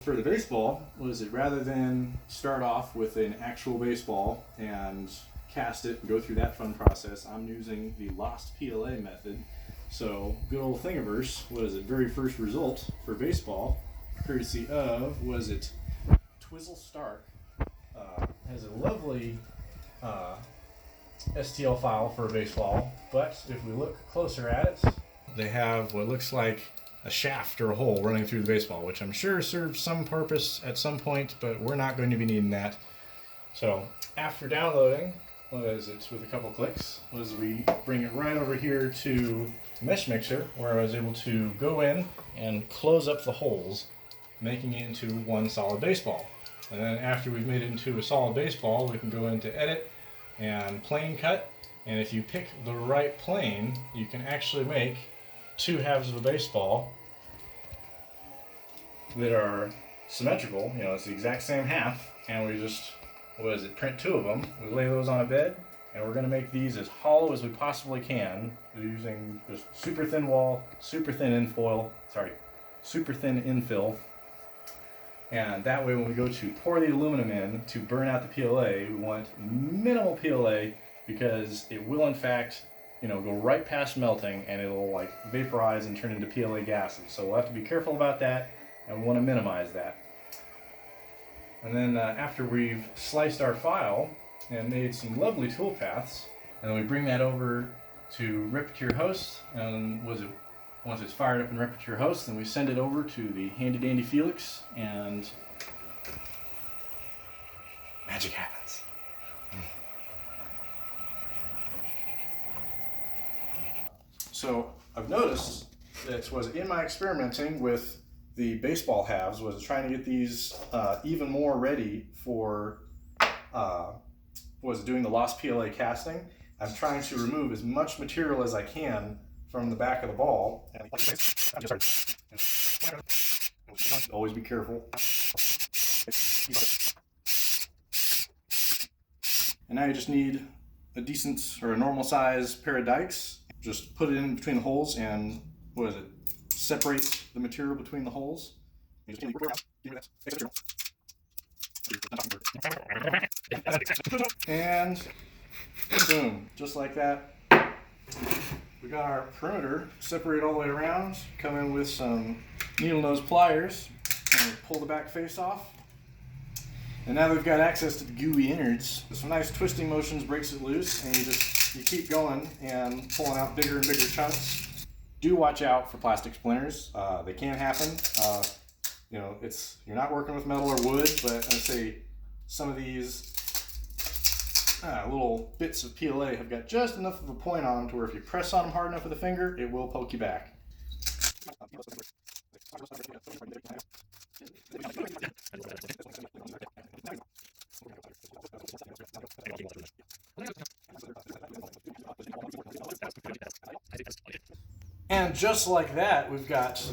For the baseball, was it rather than start off with an actual baseball and cast it and go through that fun process, I'm using the lost PLA method. So good old Thingiverse was it very first result for baseball, courtesy of, was it Twizzle Stark, has a lovely STL file for a baseball, but if we look closer at it, they have what looks like a shaft or a hole running through the baseball, which I'm sure serves some purpose at some point, but we're not going to be needing that. So after downloading, with a couple clicks, we bring it right over here to Mesh Mixer, where I was able to go in and close up the holes, making it into one solid baseball. And then after we've made it into a solid baseball, we can go into Edit and Plane Cut, and if you pick the right plane, you can actually make two halves of a baseball that are symmetrical. It's the exact same half, and we just, print two of them. We lay those on a bed, and we're going to make these as hollow as we possibly can using just super thin wall, super thin infill. And that way when we go to pour the aluminum in to burn out the PLA, we want minimal PLA because it will in fact go right past melting and it'll like vaporize and turn into PLA gases. So we'll have to be careful about that, and we want to minimize that. And then after we've sliced our file and made some lovely tool paths, and then we bring that over to Repetier Host, and once it's fired up in Repetier Host, then we send it over to the handy dandy Felix, and magic happens. So I've noticed that in my experimenting with the baseball halves, was trying to get these even more ready for doing the lost PLA casting. I'm trying to remove as much material as I can from the back of the ball. Always be careful. And now you just need a decent or a normal size pair of dikes. Just put it in between the holes and separate the material between the holes. And boom, just like that. We got our perimeter separated all the way around. Come in with some needle nose pliers and pull the back face off. And now we've got access to the gooey innards. Some nice twisting motions breaks it loose, and you keep going and pulling out bigger and bigger chunks. Do watch out for plastic splinters. They can happen. You're not working with metal or wood, but I'd say some of these little bits of PLA have got just enough of a point on them to where if you press on them hard enough with a finger, it will poke you back. And just like that, we've got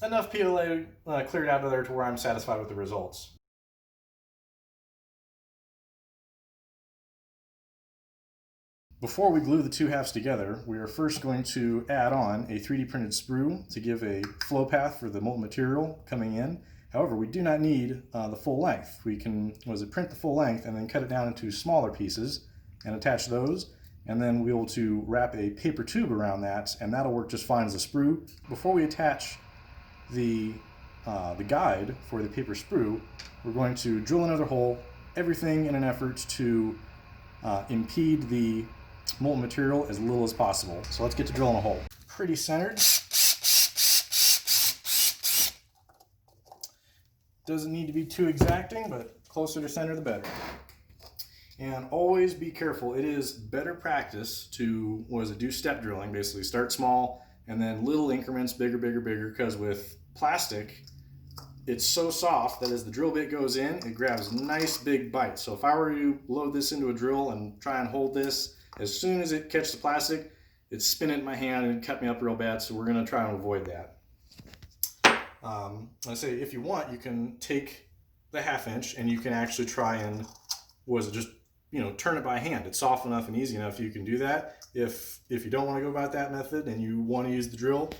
enough PLA cleared out of there to where I'm satisfied with the results. Before we glue the two halves together, we are first going to add on a 3D printed sprue to give a flow path for the molten material coming in. However, we do not need the full length. We can print the full length and then cut it down into smaller pieces and attach those. And then we'll be able to wrap a paper tube around that, and that'll work just fine as a sprue. Before we attach the guide for the paper sprue, we're going to drill another hole, everything in an effort to impede the molten material as little as possible. So let's get to drilling a hole. Pretty centered. Doesn't need to be too exacting, but closer to center the better. And always be careful. It is better practice to do step drilling, basically start small and then little increments, bigger, because with plastic, it's so soft that as the drill bit goes in, it grabs nice big bites. So if I were to load this into a drill and try and hold this, as soon as it catches the plastic, it'd spin it in my hand and cut me up real bad, so we're gonna try and avoid that. I say if you want, you can take the 1/2 inch and you can actually try and turn it by hand. It's soft enough and easy enough you can do that. If you don't want to go about that method and you want to use the drill,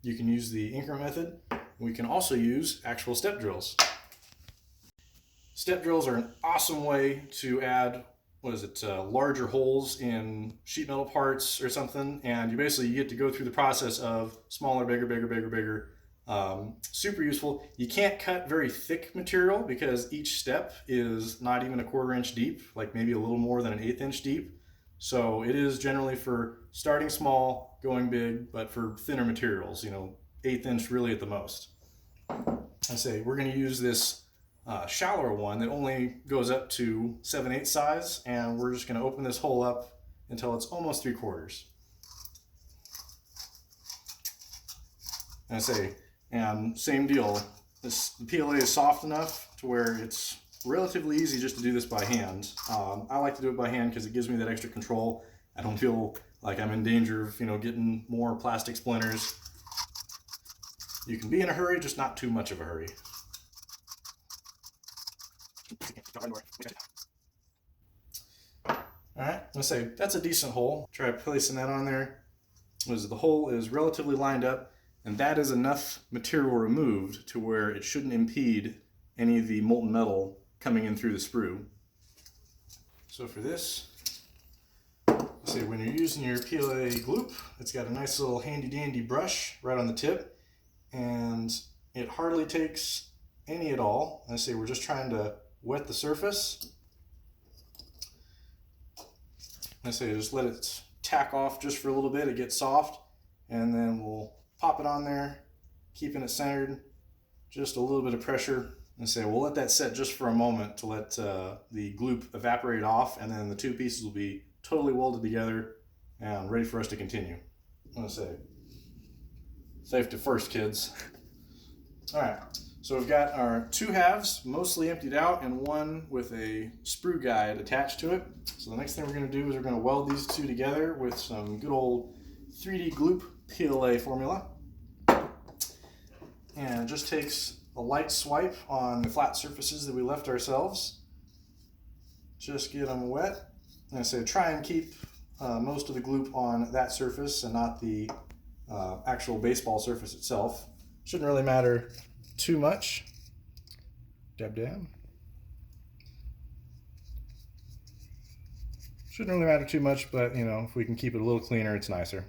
you can use the increment method. We can also use actual step drills. Step drills are an awesome way to add, larger holes in sheet metal parts or something, and you get to go through the process of smaller, bigger, bigger, bigger, bigger. Super useful. You can't cut very thick material because each step is not even a 1/4 inch deep, like maybe a little more than an 1/8 inch deep. So it is generally for starting small, going big, but for thinner materials, 1/8 inch really at the most. I say we're going to use this shallower one that only goes up to 7/8 size, and we're just going to open this hole up until it's almost 3/4. And same deal, the PLA is soft enough to where it's relatively easy just to do this by hand. I like to do it by hand because it gives me that extra control. I don't feel like I'm in danger of getting more plastic splinters. You can be in a hurry, just not too much of a hurry. Alright, that's a decent hole. Try placing that on there. The hole is relatively lined up, and that is enough material removed to where it shouldn't impede any of the molten metal coming in through the sprue. So for this, when you're using your PLA gloop, it's got a nice little handy dandy brush right on the tip, and it hardly takes any at all. We're just trying to wet the surface. Just let it tack off just for a little bit, it gets soft, and then we'll pop it on there, keeping it centered, just a little bit of pressure. We'll let that set just for a moment to let the gloop evaporate off, and then the two pieces will be totally welded together and ready for us to continue. Safety first, kids. Alright, so we've got our 2 halves mostly emptied out and one with a sprue guide attached to it. So the next thing we're going to do is we're going to weld these two together with some good old 3D gloop PLA formula. And it just takes a light swipe on the flat surfaces that we left ourselves. Just get them wet. Try and keep most of the gloop on that surface and not the actual baseball surface itself. Shouldn't really matter too much. Dab dab. Shouldn't really matter too much, but if we can keep it a little cleaner, it's nicer.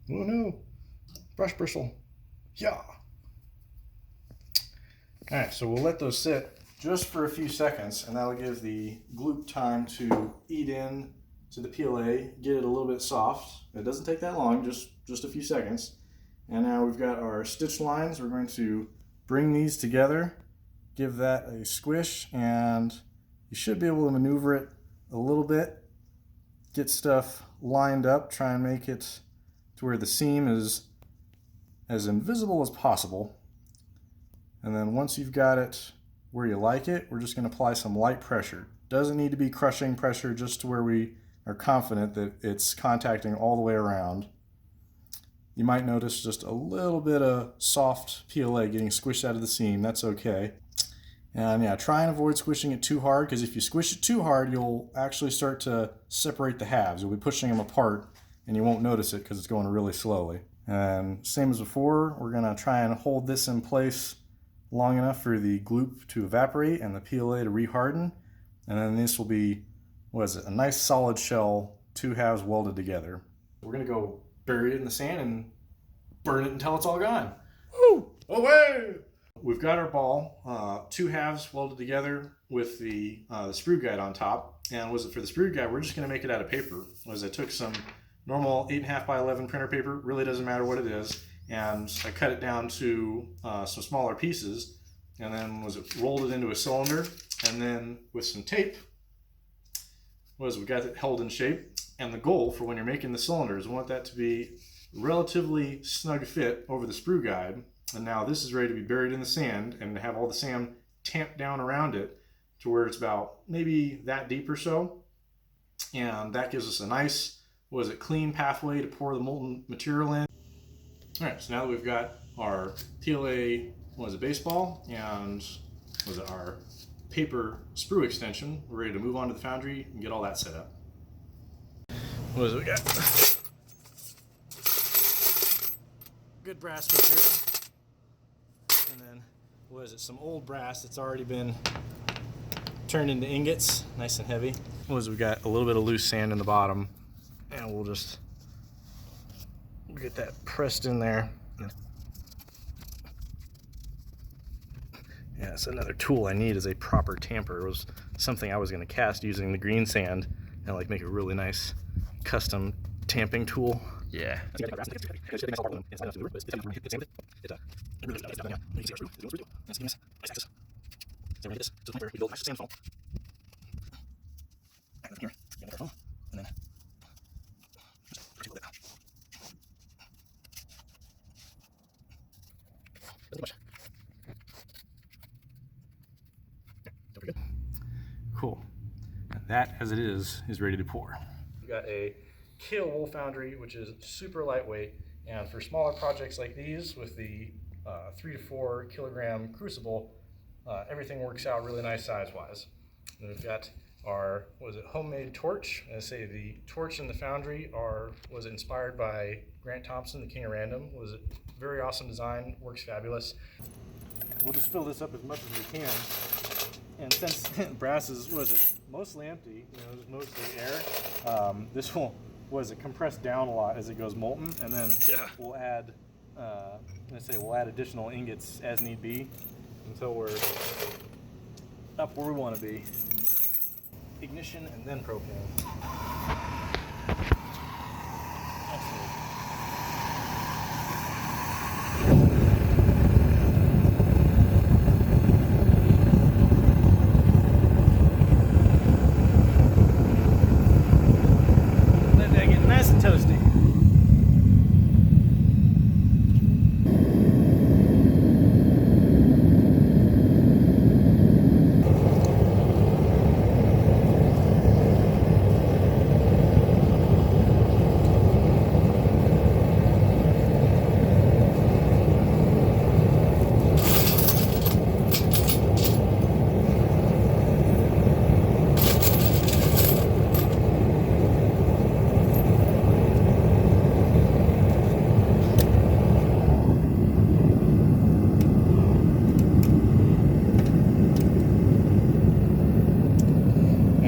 Oh no, brush bristle. Yeah. Alright, so we'll let those sit just for a few seconds, and that'll give the gloop time to eat in to the PLA, get it a little bit soft. It doesn't take that long, just a few seconds. And now we've got our stitch lines. We're going to bring these together, give that a squish, and you should be able to maneuver it a little bit, get stuff lined up, try and make it to where the seam is as invisible as possible. And then once you've got it where you like it, we're just going to apply some light pressure. Doesn't need to be crushing pressure, just to where we are confident that it's contacting all the way around. You might notice just a little bit of soft PLA getting squished out of the seam. That's okay. And yeah, try and avoid squishing it too hard, because if you squish it too hard, you'll actually start to separate the halves. You'll be pushing them apart, and you won't notice it because it's going really slowly. And same as before, we're going to try and hold this in place long enough for the gloop to evaporate and the PLA to reharden. And then this will be, a nice solid shell, 2 halves welded together. We're going to go bury it in the sand and burn it until it's all gone. Woo! Away! We've got our ball, 2 halves welded together with the sprue guide on top. And for the sprue guide, we're just going to make it out of paper. I took some normal 8.5 by 11 printer paper, really doesn't matter what it is, and I cut it down to some smaller pieces, and then rolled it into a cylinder, and then with some tape, we got it held in shape. And the goal for when you're making the cylinders, we want that to be relatively snug fit over the sprue guide. And now this is ready to be buried in the sand and have all the sand tamped down around it to where it's about maybe that deep or so. And that gives us a nice, clean pathway to pour the molten material in. All right, so now that we've got our PLA, baseball, and our paper sprue extension, we're ready to move on to the foundry and get all that set up. What we got? Good brass material. And then was it some old brass that's already been turned into ingots, nice and heavy. Was we got a little bit of loose sand in the bottom, and we'll just get that pressed in there. Yeah, so another tool I need is a proper tamper. It was something I was going to cast using the green sand and like make a really nice custom tamping tool. Yeah. Cool. And that, as it is ready to pour. We've got a Kale wool foundry, which is super lightweight, and for smaller projects like these with the 3 to 4 kilogram crucible, everything works out really nice size-wise. And we've got our homemade torch. I say the torch and the foundry was inspired by Grant Thompson, the King of Random. Was a very awesome design, works fabulous. We'll just fill this up as much as we can. And since brass is mostly empty, there's mostly air, this will compress down a lot as it goes molten, and then we'll add additional ingots as need be until we're up where we want to be. Ignition and then propane. Let that get nice and toasty.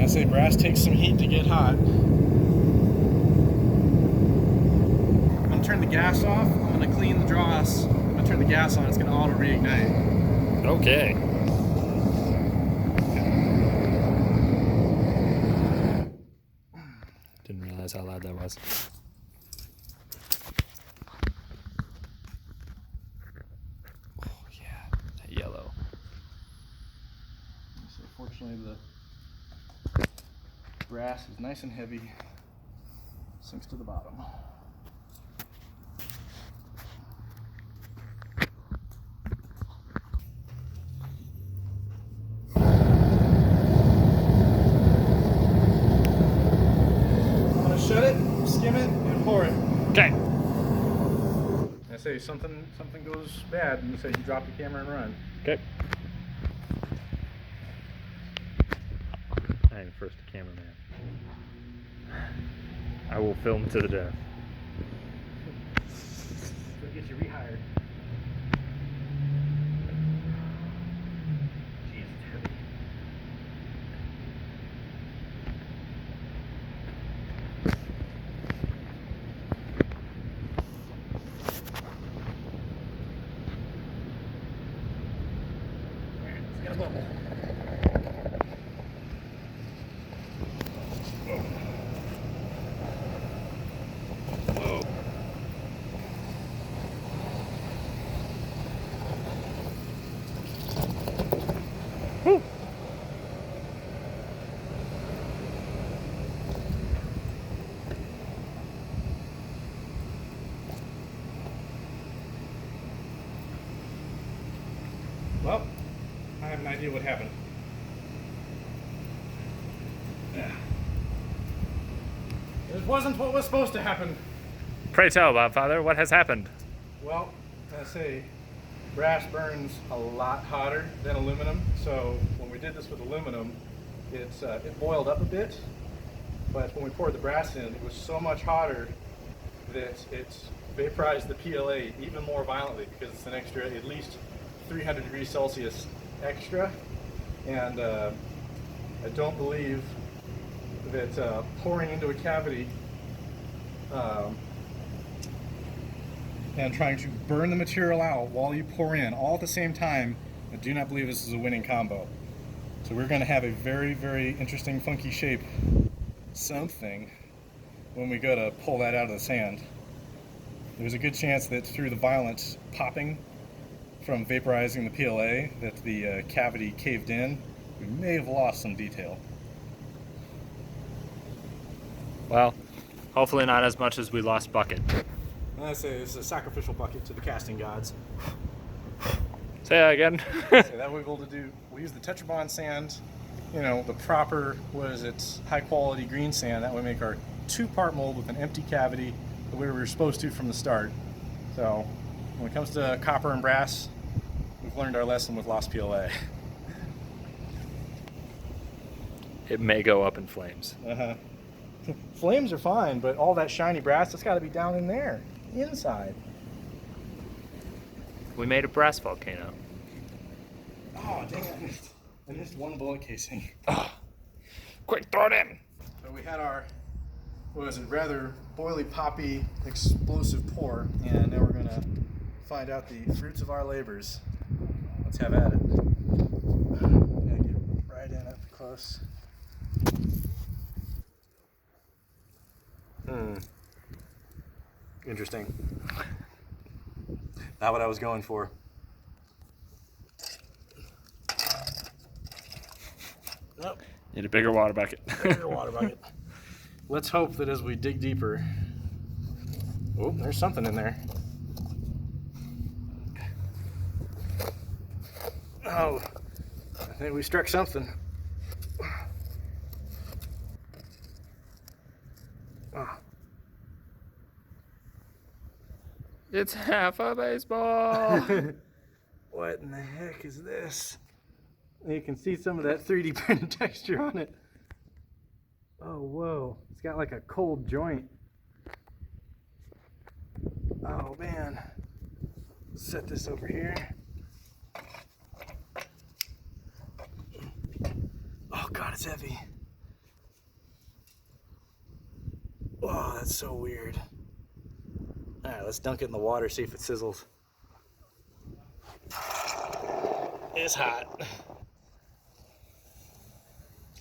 Say brass takes some heat to get hot. I'm gonna turn the gas off. I'm gonna clean the dross. I'm gonna turn the gas on. It's gonna auto reignite. Okay. Didn't realize how loud that was. Oh yeah, that yellow. So fortunately the brass is nice and heavy, sinks to the bottom. I'm gonna shut it, skim it, and pour it. Okay. I say something goes bad, and you say you drop your camera and run. Okay. I am first a cameraman. I will film to the death. Go get you rehired. Jeez, it's heavy. Alright, let's get a bubble. Woo. Well, I have an idea what happened. It wasn't what was supposed to happen. Pray tell, Father, what has happened? Well, I say brass burns a lot hotter than aluminum. So when we did this with aluminum, it boiled up a bit. But when we poured the brass in, it was so much hotter that it vaporized the PLA even more violently because it's an extra at least 300 degrees Celsius extra, and I don't believe that pouring into a cavity and trying to burn the material out while you pour in all at the same time, I do not believe this is a winning combo. So we're going to have a very, very interesting, funky shape something when we go to pull that out of the sand. There's a good chance that through the violent popping from vaporizing the PLA that the cavity caved in. We may have lost some detail. Well, hopefully not as much as we lost bucket. I say it's a sacrificial bucket to the casting gods. Say that again. So that we're able to do, we use the Tetra Bond sand, you know, the proper, high quality green sand. That would make our 2-part mold with an empty cavity the way we were supposed to from the start. So when it comes to copper and brass, we've learned our lesson with lost PLA. It may go up in flames. Flames are fine, but all that shiny brass, that's got to be down in there, inside. We made a brass volcano. Oh, dang it. I missed one bullet casing. Oh, quick, throw it in. So we had our, rather boily, poppy, explosive pour, and now we're going to find out the fruits of our labors. Let's have at it. Gotta get right in up close. Interesting. Not what I was going for. Nope. Need a bigger water bucket. Bigger water bucket. Let's hope that as we dig deeper, oh, there's something in there. Oh, I think we struck something. Oh. It's half a baseball. What in the heck is this? You can see some of that 3D printed texture on it. Oh, whoa. It's got like a cold joint. Oh, man. Set this over here. Oh, God, it's heavy. Oh, that's so weird. All right, let's dunk it in the water, see if it sizzles. It's hot.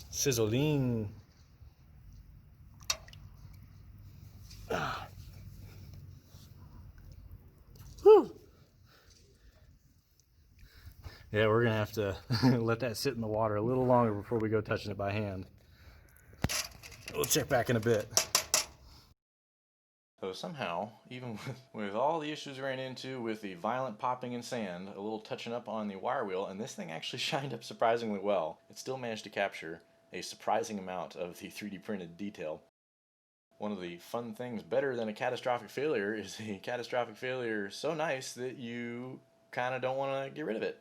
Sizzling. Whew. Yeah, we're gonna have to let that sit in the water a little longer before we go touching it by hand. We'll check back in a bit. So somehow, even with all the issues we ran into with the violent popping in sand, a little touching up on the wire wheel, and this thing actually shined up surprisingly well, it still managed to capture a surprising amount of the 3D printed detail. One of the fun things better than a catastrophic failure is a catastrophic failure so nice that you kind of don't want to get rid of it.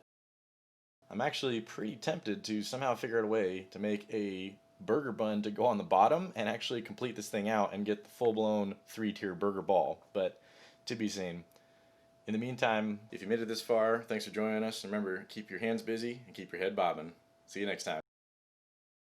I'm actually pretty tempted to somehow figure out a way to make a burger bun to go on the bottom and actually complete this thing out and get the full-blown 3-tier burger ball, but to be seen. In the meantime, if you made it this far, thanks for joining us. Remember, keep your hands busy and keep your head bobbing. See you next time.